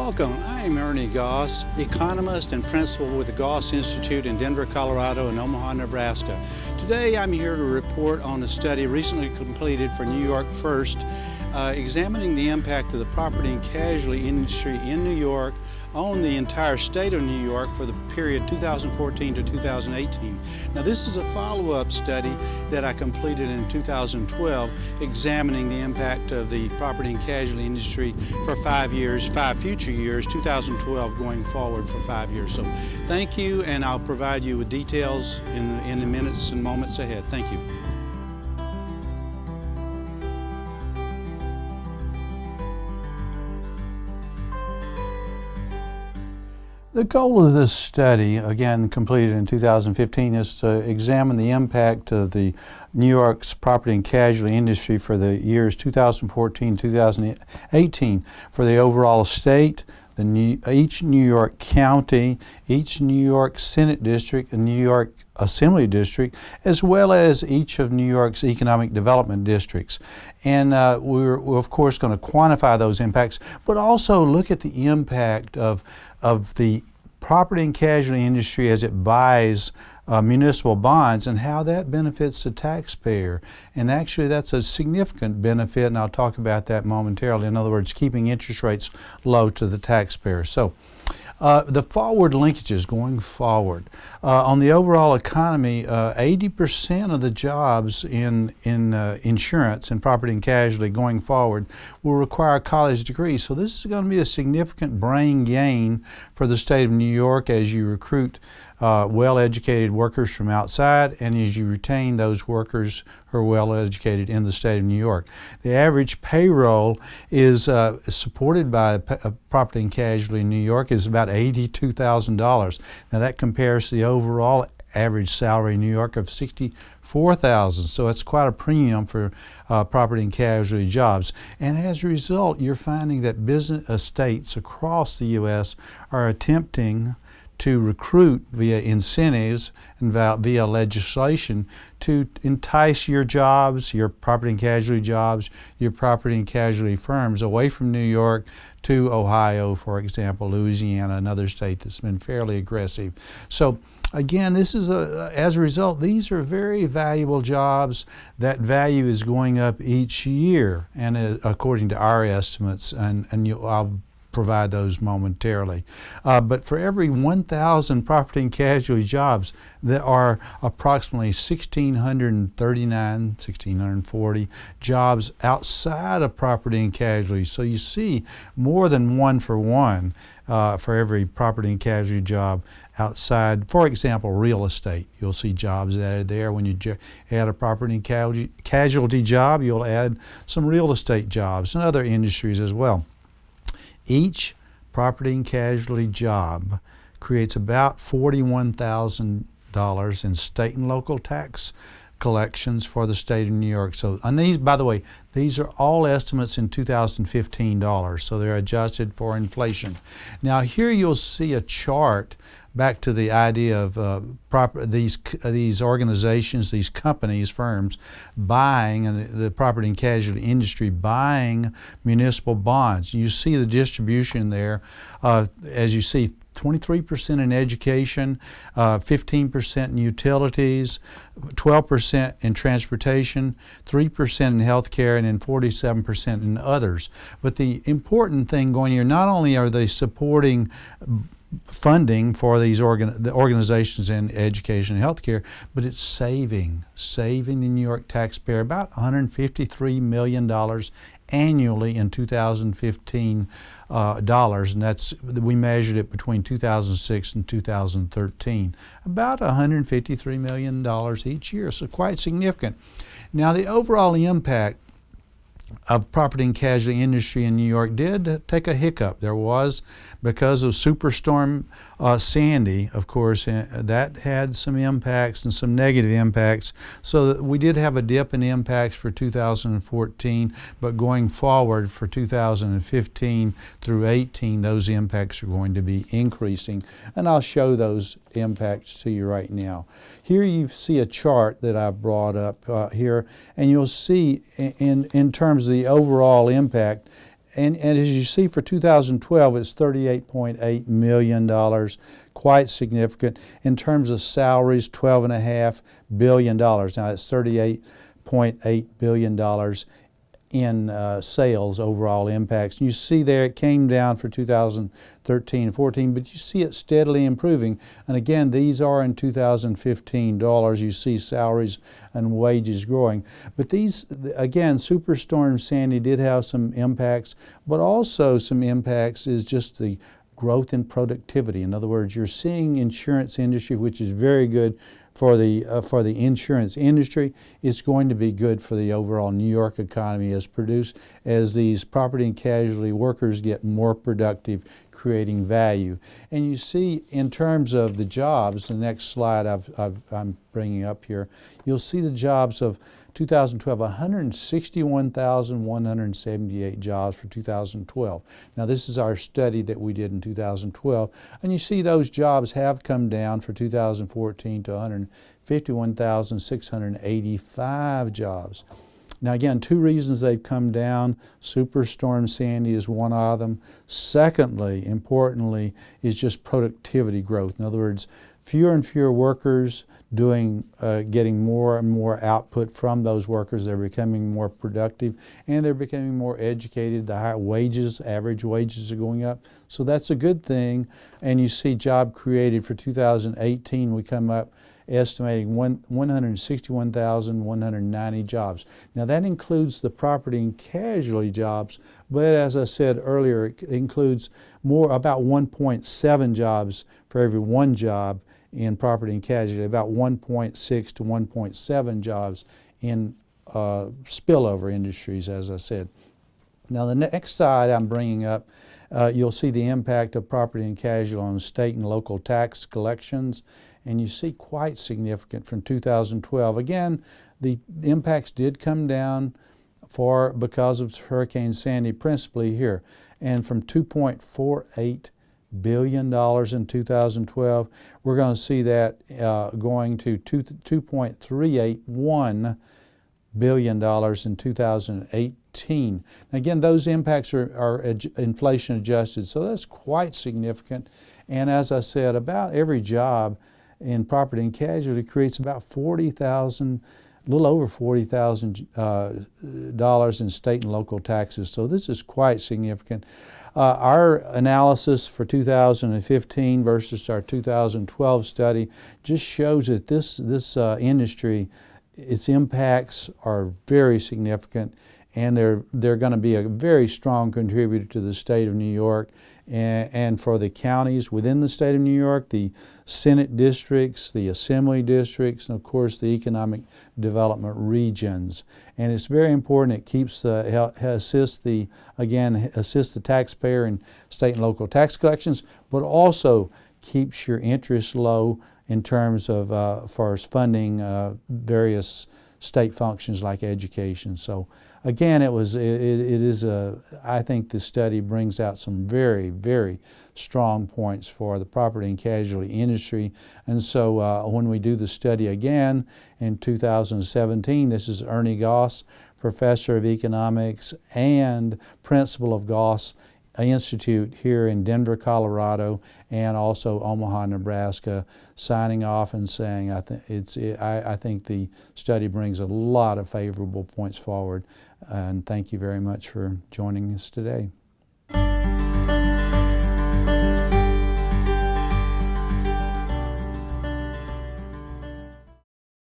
Welcome. I'm Ernie Goss, economist and principal with the Goss Institute in Denver, Colorado and Omaha, Nebraska. Today I'm here to report on a study recently completed for New York First, examining the impact of the property and casualty industry in New York on the entire state of New York for the period 2014 to 2018. Now this is a follow-up study that I completed in 2012, examining the impact of the property and casualty industry for 5 years, 5 future years, 2012 going forward for 5 years. So thank you, and I'll provide you with details in the minutes and moments ahead. Thank you. The goal of this study, again completed in 2015, is to examine the impact of the New York's property and casualty industry for the years 2014-2018 for the overall state, each New York county, each New York Senate district, and New York Assembly district, as well as each of New York's economic development districts. And we're of course going to quantify those impacts, but also look at the impact of the property and casualty industry as it buys municipal bonds and how that benefits the taxpayer. And actually that's a significant benefit, and I'll talk about that momentarily. In other words, keeping interest rates low to the taxpayer. So the forward linkages going forward. On the overall economy, 80% of the jobs in insurance and property and casualty going forward will require a college degree. So this is going to be a significant brain gain for the state of New York as you recruit well-educated workers from outside, and as you retain those workers who are well-educated in the state of New York. The average payroll is supported by property and casualty in New York is about $82,000. Now that compares to the overall average salary in New York of $64,000. So it's quite a premium for property and casualty jobs. And as a result, you're finding that business estates across the U.S. are attempting to recruit via incentives and via legislation to entice your jobs, your property and casualty jobs, your property and casualty firms away from New York to Ohio, for example, Louisiana, another state that's been fairly aggressive. So again, this is as a result, these are very valuable jobs. That value is going up each year, and according to our estimates, and I'll provide those momentarily. But for every 1,000 property and casualty jobs, there are approximately 1,640 jobs outside of property and casualty. So you see more than 1 for 1 for every property and casualty job outside. For example, real estate. You'll see jobs added there. When you add a property and casualty job, you'll add some real estate jobs and other industries as well. Each property and casualty job creates about $41,000 in state and local tax collections for the state of New York. So, and these, by the way, these are all estimates in 2015 dollars, so they're adjusted for inflation. Now here you'll see a chart back to the idea of these organizations, these companies, firms, buying, and the property and casualty industry buying municipal bonds. You see the distribution there. As you see, 23% in education, 15% in utilities, 12% in transportation, 3% in healthcare, and then 47% in others. But the important thing going here, not only are they supporting funding for these organizations in education and healthcare, but it's saving the New York taxpayer about $153 million annually in 2015 dollars, and we measured it between 2006 and 2013, about $153 million each year, so quite significant. Now the overall impact of property and casualty industry in New York did take a hiccup. There was, because of Superstorm Sandy, of course, that had some impacts and some negative impacts. So we did have a dip in impacts for 2014, but going forward for 2015 through 18, those impacts are going to be increasing. And I'll show those impacts to you right now. Here you see a chart that I've brought up here, and you'll see in terms of the overall impact, and as you see for 2012, it's $38.8 million, quite significant. In terms of salaries, $12.5 billion. Now it's $38.8 billion in sales overall impacts. And you see there it came down for 2013 and 14, but you see it steadily improving. And again, these are in 2015 dollars. You see salaries and wages growing. But these, again, Superstorm Sandy did have some impacts, but also some impacts is just the growth in productivity. In other words, you're seeing insurance industry, which is very good for the insurance industry. It's going to be good for the overall New York economy as these property and casualty workers get more productive, creating value. And you see in terms of the jobs, the next slide I'm bringing up here, you'll see the jobs of 2012, 161,178 jobs for 2012. Now this is our study that we did in 2012, and you see those jobs have come down for 2014 to 151,685 jobs. Now again, two reasons they've come down. Superstorm Sandy is one of them. Secondly, importantly, is just productivity growth. In other words, fewer and fewer workers getting more and more output from those workers. They're becoming more productive and they're becoming more educated. The higher wages, average wages are going up. So that's a good thing. And you see job created for 2018, we come up estimating 161,190 jobs. Now that includes the property and casualty jobs, but as I said earlier, it includes about 1.7 jobs for every one job in property and casualty, about 1.6 to 1.7 jobs in spillover industries, as I said. Now the next slide I'm bringing up, you'll see the impact of property and casualty on state and local tax collections, and you see quite significant from 2012. Again, the impacts did come down because of Hurricane Sandy principally here, and from $2.48 billion in 2012, we're going to see that going to $2.381 billion in 2018. Now again, those impacts are inflation adjusted, so that's quite significant. And as I said, about every job in property and casualty creates about a little over $40,000 in state and local taxes. So this is quite significant. Our analysis for 2015 versus our 2012 study just shows that this industry, its impacts are very significant, and they're going to be a very strong contributor to the state of New York and for the counties within the state of New York, the Senate districts, the Assembly districts, and of course the economic development regions. And it's very important. It keeps assists the taxpayer in state and local tax collections, but also keeps your interest low in terms of far as funding various state functions like education. So again, I think the study brings out some very, very strong points for the property and casualty industry. And so when we do the study again in 2017, this is Ernie Goss, professor of economics and principal of Goss Institute here in Denver, Colorado, and also Omaha, Nebraska, signing off and saying I think the study brings a lot of favorable points forward. And thank you very much for joining us today.